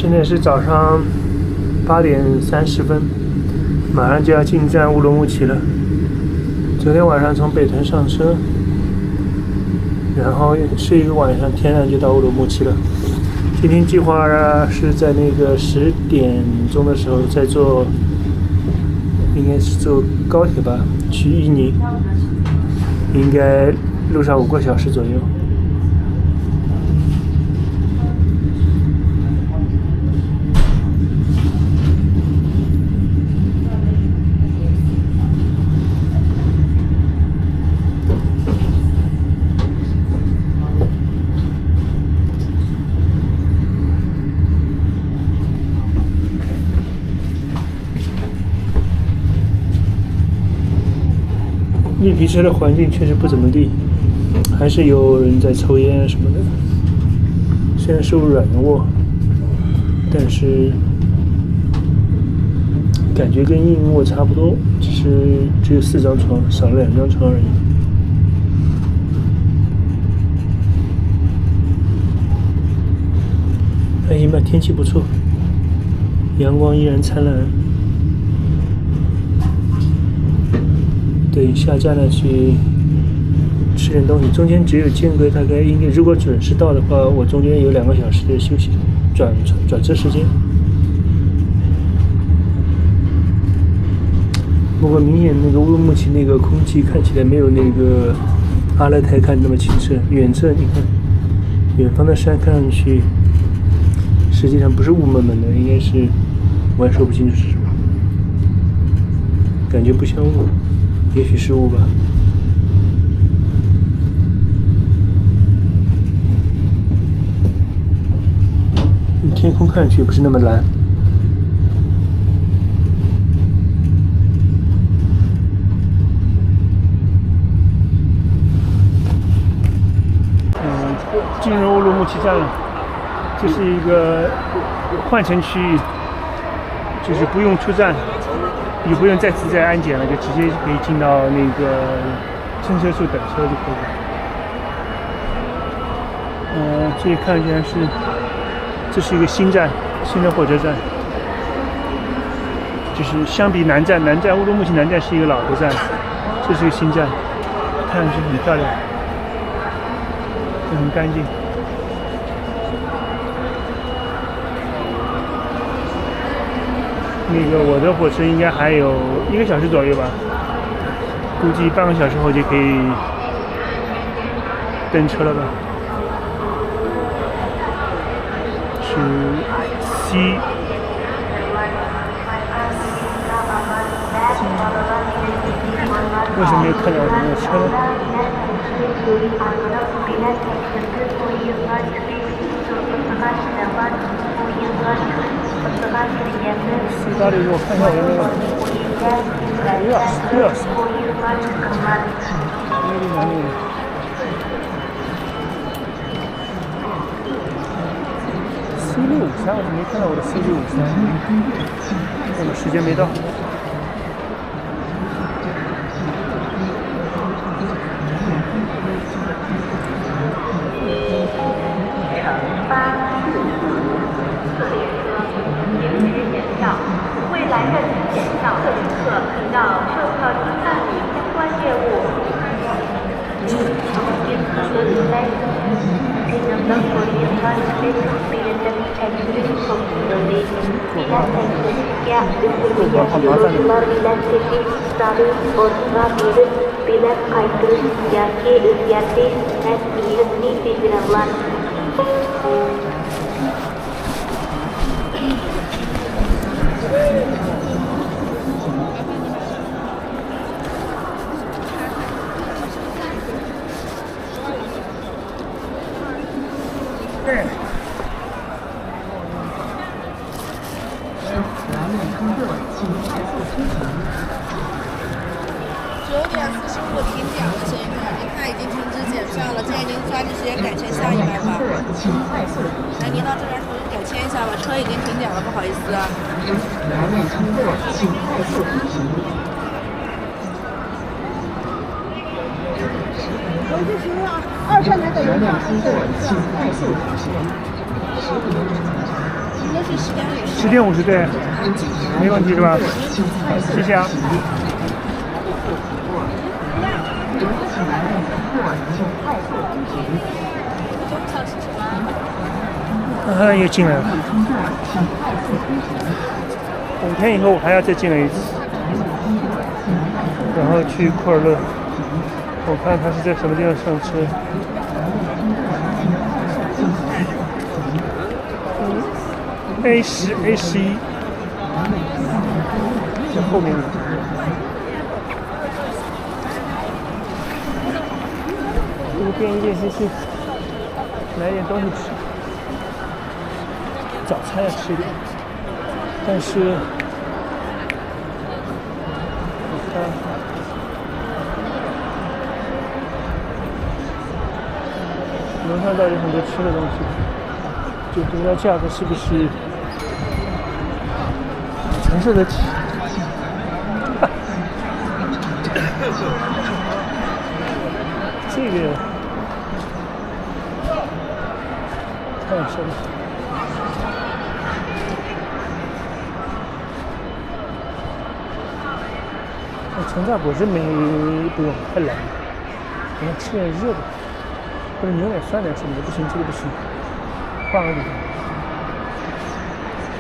现在是早上8点30分，马上就要进站乌鲁木齐了。昨天晚上从北屯上车，然后睡一个晚上，天亮就到乌鲁木齐了。今天计划是在那个10点钟的时候再坐，应该是坐高铁吧，去伊宁，应该路上5个小时左右。绿皮车的环境确实不怎么地，还是有人在抽烟什么的。虽然是软卧，但是感觉跟硬卧差不多，只有4张床，少了2张床而已。还行吧，天气不错，阳光依然灿烂。对，下站了去吃点东西，中间只有间隔大概应该，如果准时到的话，我中间有2个小时的休息转车时间。不过明显那个乌鲁木齐那个空气看起来没有那个阿勒泰看那么清澈，远侧你看，远方的山看上去实际上不是雾蒙蒙的，应该是我也说不清楚是什么，感觉不像雾。也许是雾吧。天空看上去也不是那么蓝。进入乌鲁木齐站了，这是一个换乘区域，就是不用出站。也不用再次安检了，就直接可以进到那个乘车处等车就可以了。这里看起来是，这是一个新站，新的火车站。就是相比南站乌鲁木齐南站是一个老的站，这是个新站，看上去很漂亮，也很干净。那个我的火车应该还有1个小时左右吧，估计半个小时后就可以登车了吧。是西，为什么没有看到我的车呢？西大利，我看一下我的那个，Yes，C653，我怎么没看到我的 C653？怎么时间没到？未来的检票客请到售票厅办理相关业务。9:45停讲了，先生，您看已经停止检票了，建议您抓紧时间改签下一班吧。来，您到这边重新改签一下吧，车已经停讲了，不好意思啊。来电乘客请快速提醒。我就是2站台的人。来电乘客请快速提醒。10点整。一个是10.50。10.50对，没问题是吧？谢谢啊。又进来了。5天以后我还要再进来一次，然后去库尔勒，我看他是在什么地方上车。A10、A11，在后面了。这个便利店先去买点东西吃，早餐要吃一点，但是我看楼上倒有很多吃的东西，就不知道价格是不是承受得起。这个太深了。橙榨果汁没不用，太冷了。我要吃点热的，或者牛奶酸奶什么的，不行，这个不行，换个地方。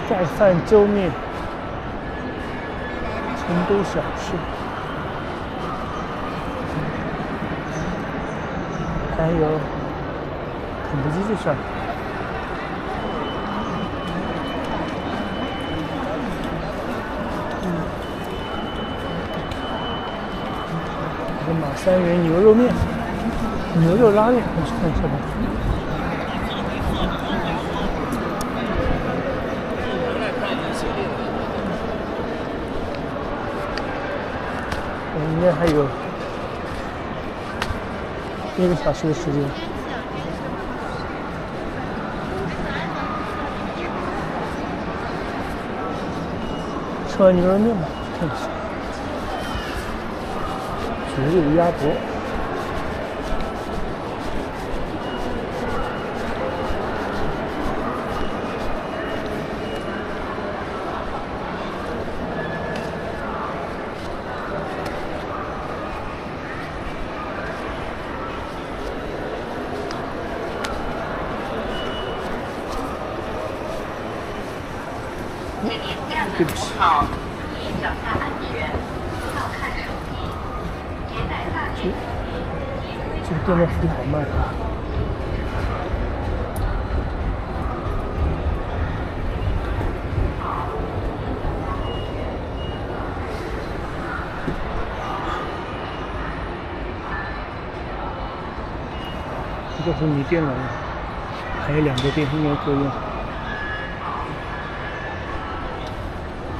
盖饭粥面，成都小吃。还有肯德基就算了。这个马三元牛肉面、牛肉拉面，我去看一下吧。应该还有1个小时的时间。吃完牛肉面吧，看一下。绝味鸭脖。对不起。脚下安全，不要看手机，别带大人。这个电动扶梯好慢啊！这个是米店来的，还有2个店应该够用。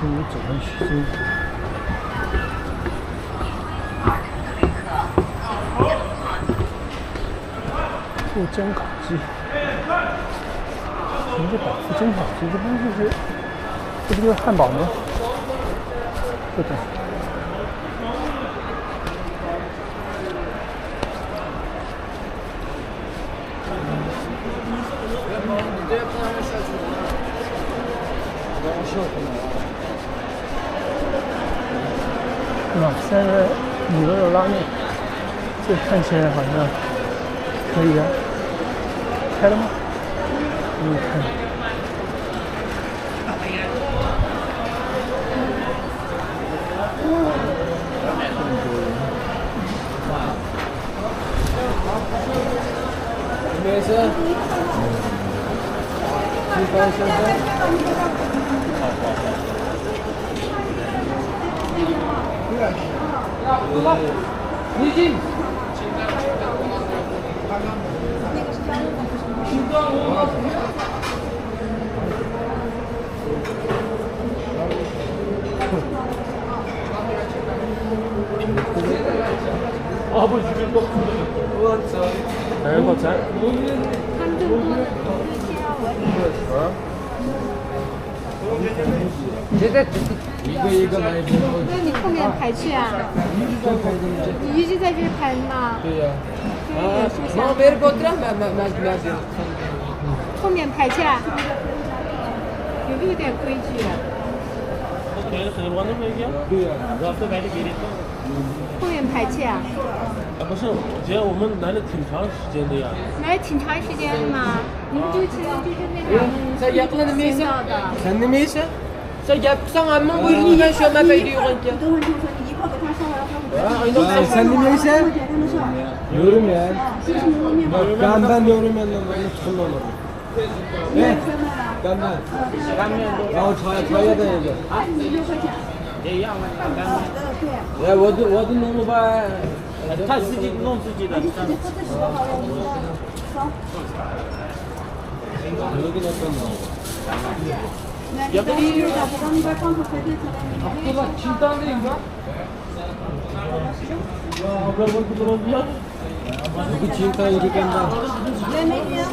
你走上去先。富蒸烤鸡，什么叫富蒸烤鸡？这不就是这不就是汉堡吗？不懂。马三元牛肉拉面，这看起来好像可以啊。开了吗？没有开。没事。一般现在。你进。啊，不是这个。我操！哎，我操！现在一个来一个。那你后面排去啊？你一直在这排吗？对呀。后面排去啊？有没有点规矩啊？后面排气啊？不是，我觉得我们来了挺长时间的呀。来挺长时间的吗？你们就是那种Sen yakla ne 先 meyse? 到的。 Sen ne meyse? Sen yapsan amma buyurun ben şu an ben diyorum ki. 跟问就是说你一块给他烧完了，他会 Sen ne meyse? 简单的事儿。 Yorum ya. 新型牛肉面包， Ben yorum yandan tutulmamadım. 你也分卖了， Ben. Ya o çaya da yedi. 6块钱。对。 Ya o da nomu ba. 他自己弄自己的。 自己喝自己的好了，你的烧。 Yedi nasıl oldu? 那你的是的，我刚那边放出排队出来，你 Bak çintan değil bak. Bu çintan yürürken ben. 来没有？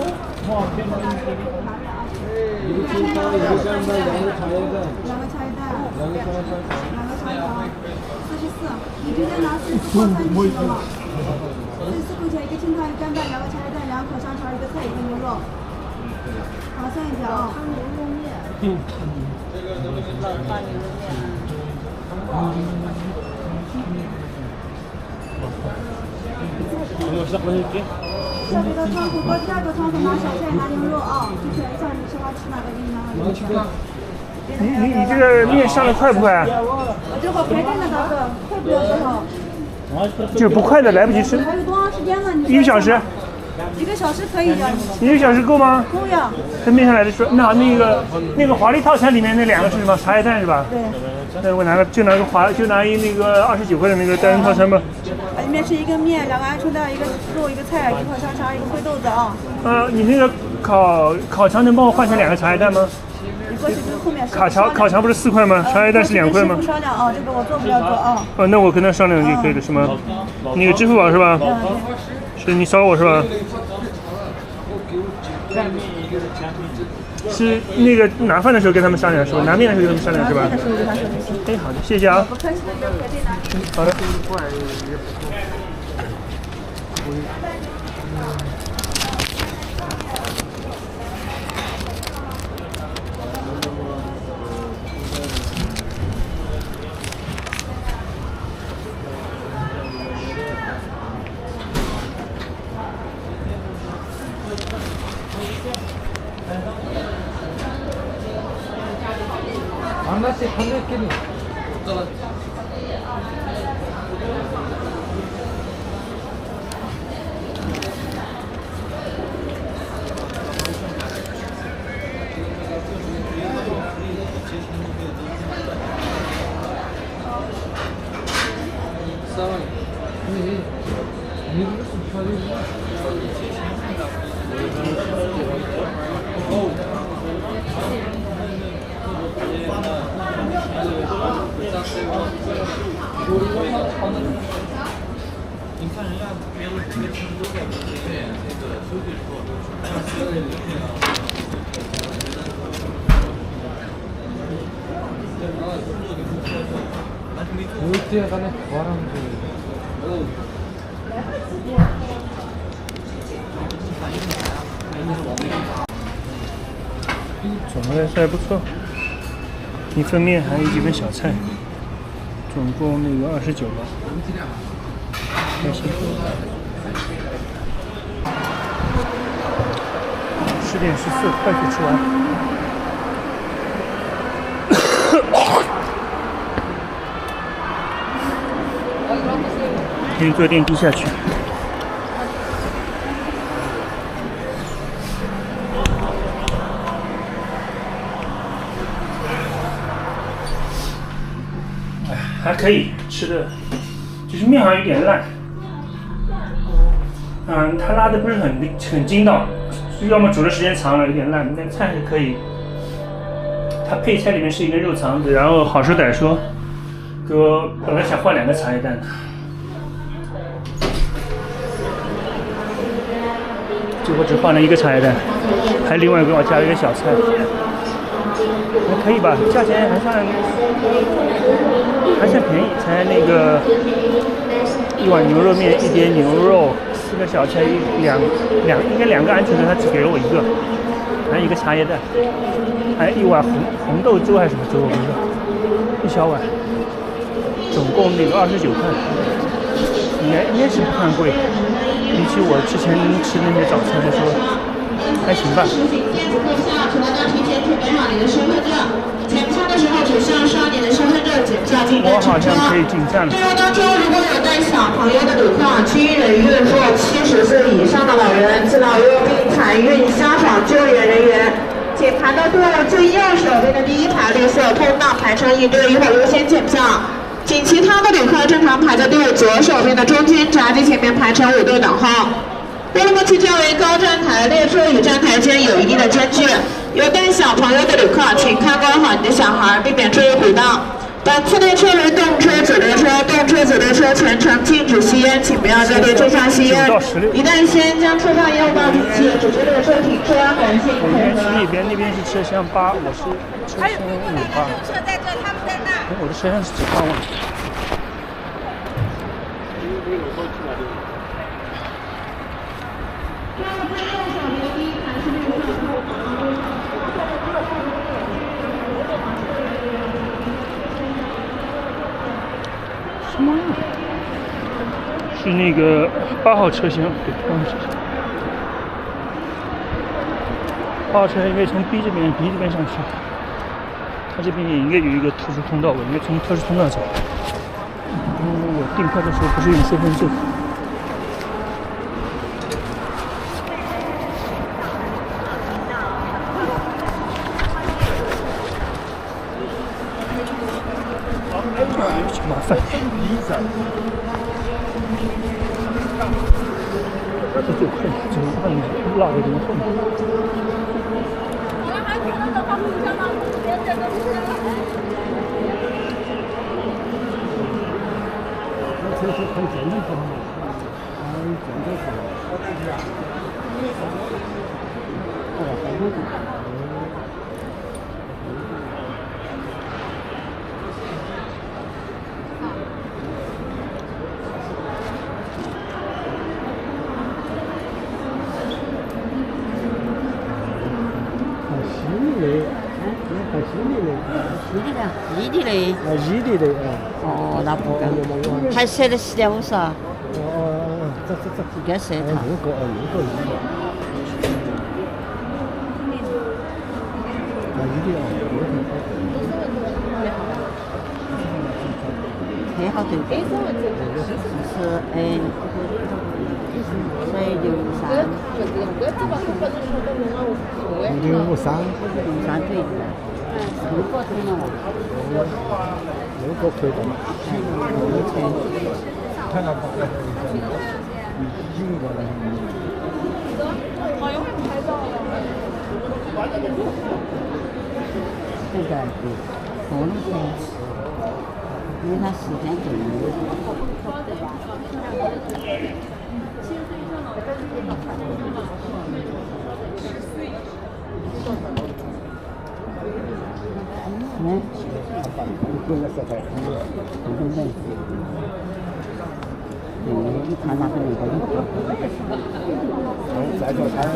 Bu çintan yürürken ben yanı çaya da. 两个茶叶蛋， Yanı çaya da. 两个茶汤，44。你直接拿44套餐就行了嘛。44块钱一个清汤，一个干拌，两个茶叶蛋，两个烤香肠，一个菜，一个牛肉。好，算一下啊。汤牛肉面。下边的汤火锅，第二个汤是拿小菜拿牛肉啊，就选一下你喜欢吃哪个给你拿哪个。你这个面上的快不快啊？我这会儿排队呢，大哥，快不了多少。就是不快的来不及吃。还有多长时间呢？你1个小时1个小时可以呀， ？1个小时够吗？够呀。这面上来的说，那个华丽套餐里面那2个是什么？茶叶蛋是吧？对。那我拿个就拿一那个29块的那个单人套餐吧。里面是一个面，两个鹌鹑蛋，一个肉，一个菜，一个烤香肠，一个灰豆子啊。你那个烤肠能帮我换成2个茶叶蛋吗？你过去跟后面烤肠不是4块吗？茶叶蛋是2块吗？不商量啊，这个我做不了做啊。那我跟他商量就可以了，是吗？那个支付宝是吧？是你扫我是吧？是那个拿饭的时候跟他们商量是吧？拿面的时候跟他们商量是吧？哎，好的，谢谢啊。好的。Anlasın, hadi gelin. 总的来说还不错，一份面还有几份小菜，总共那个29吧，还行。10点14，快速吃完。可以坐电梯下去。还可以吃的，就是面好像有点烂。它拉的不是很筋道，要么煮的时间长了有点烂。但菜是可以，它配菜里面是一个肉肠子，然后好说歹说，给我本来想换2个茶叶蛋的，结果只换了1个茶叶蛋，还另外给我加了一个小菜，还可以吧，价钱还算便宜，才那个1碗牛肉面，1碟牛肉，4个小菜，应该2个鹌鹑的，他只给了我1个。还有一个茶叶蛋，还有一碗红豆粥还是什么粥，我不知道，一小碗，总共那个29块，应该是不算贵，比起我之前吃那些早餐来说，还行吧。我好像可以进站了。队伍当中如果有带小朋友的旅客，均人月或70岁以上的老人、自老幼病残孕消防救援人员，请排到队伍最右手边的第一排绿色通道排成一队，一会儿优先检票。请其他的旅客正常排在队伍左手边的中间闸机前面排成5队等号。为了其较为高站台，列车与站台间有一定的间距，有带小朋友的旅客，请看管好你的小孩，避免坠入轨道。本次列车为动车组列车，动车组列车全程禁止吸烟，请不要在列车上吸烟。一旦吸烟将车上烟雾报警器，指示列车停车。感谢配合。那边是车厢8，我是车厢5号。车在这，他们在那。我的车厢是几号？什么？是那个8号车厢，对，8号车厢。8号车厢应该从 B 这边上去，它这边也应该有一个特殊通道，我应该从特殊通道走。因为我订票的时候不是用身份证。麻烦，这就快，怎么办呢？落在人后面。这是很简单的，异地的哦，那不干。还设的10.50啊？这应该设它。6个。异地还好对。是653对。6个推了6个推的。看到不？英国的。这个对，不能推，因为它时间久了。你看那个那个。在这看我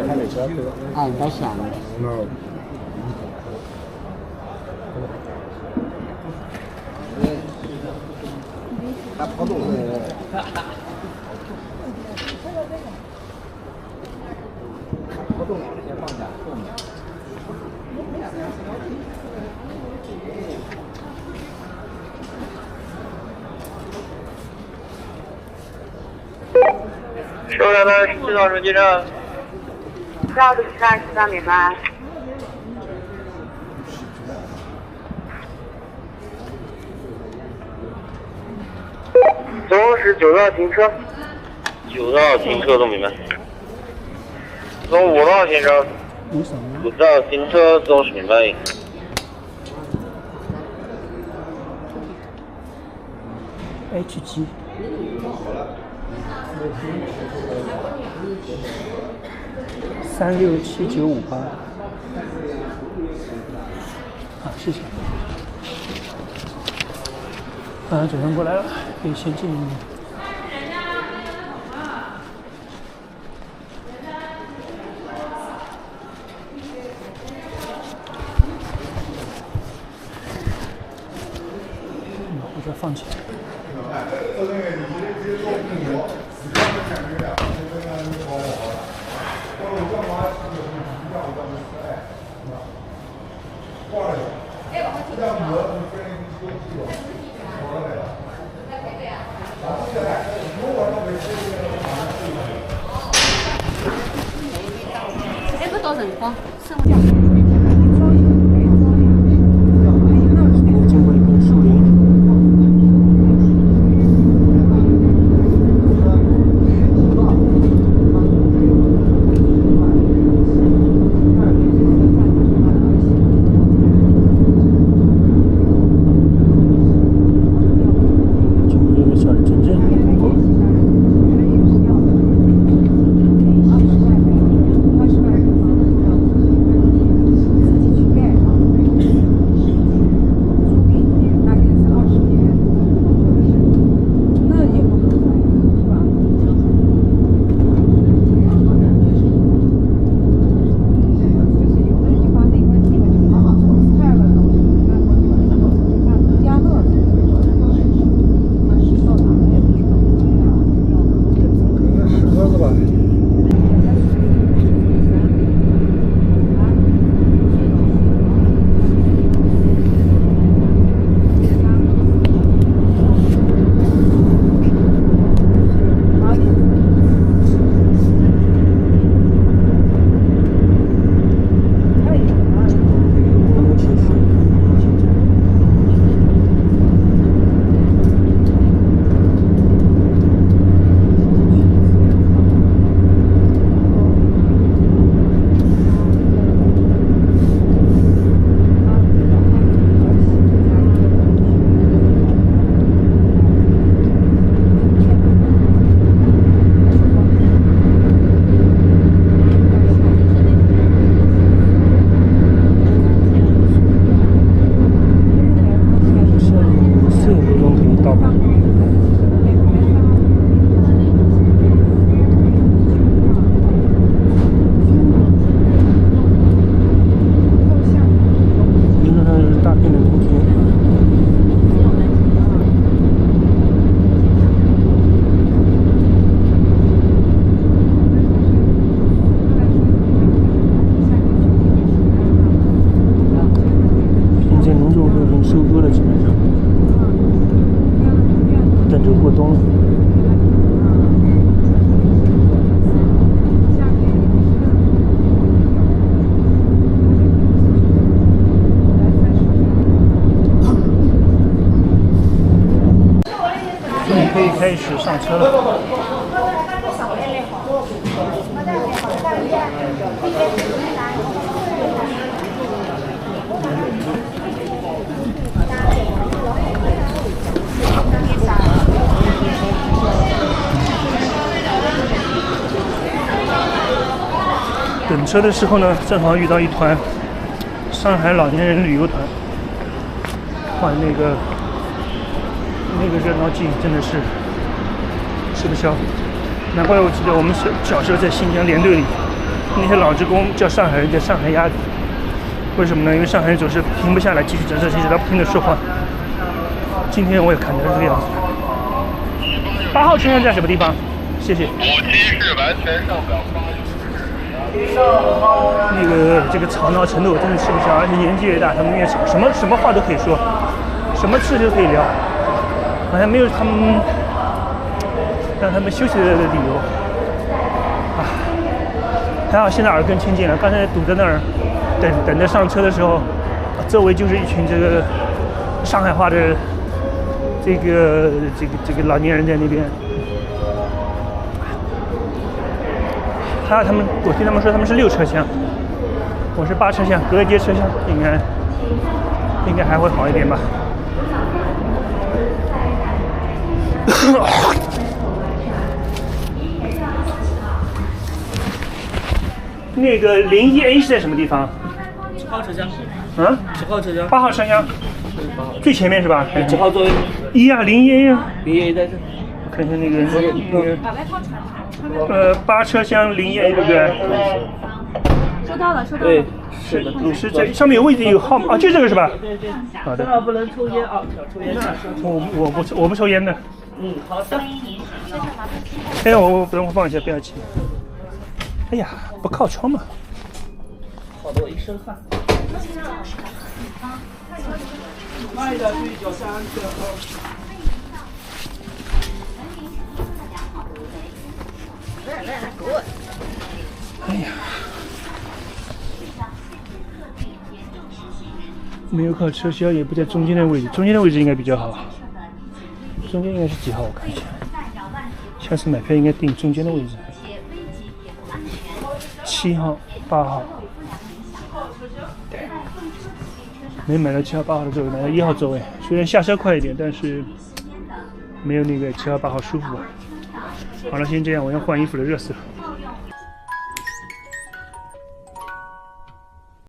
看那车。哎，在下面。他跑动了。跑动了，先放下，后面。收到的制造手机证。绕的是23米吗？总共是9道停车。9道停车，总明白。总5道停车。5道停车，总是明白。HG。367958。好，谢谢。转身过来了，可以先进。放起来。这个多人光，是我经过一片树林。可以开始上车了。等车的时候呢，正好遇到一团上海老年人旅游团，哇，那个热闹劲真的是吃不消。难怪我记得我们小时候在新疆连队里，那些老职工叫上海人叫上海鸭子，为什么呢？因为上海人总是停不下来，继续整整齐齐，他不停地说话。今天我也看成这个样子。8号车厢在什么地方？谢谢。5期是完全上不了8。这个吵闹程度我真的吃不消，而且年纪越大，他们越吵，什么话都可以说，什么事都可以聊，好像没有他们让他们休息的理由啊。还好现在耳根清净了，刚才堵在那儿等着上车的时候，周围就是一群这个上海话的这个老年人在那边。还有我听他们说他们是6车厢，我是8车厢，隔一节车厢，应该还会好一点吧。那个01A 是在什么地方？9号车厢。嗯？9号车厢。8号车厢。最前面是吧？9号座位。1啊，01A 啊。01A 在这。我看一下那个。8车厢01A 对不对？收到了，收到了。对，是这上面有位置有号码啊，就这个是吧？对。好的。正好不能抽烟啊，想抽烟下车。我不抽烟的。好的。哎，我等我放一下，不要急。哎呀，不靠窗嘛。好的，我一身汗。慢一点，注意脚下安全。哎呀，没有靠车厢，也不在中间的位置，中间的位置应该比较好。中间应该是几号？我看一下。下次买票应该订中间的位置。7号、8号。对。没买到7号、8号的座位，买到1号座位。虽然下车快一点，但是没有那个7号、8号舒服啊。好了，先这样，我要换衣服了，热死了。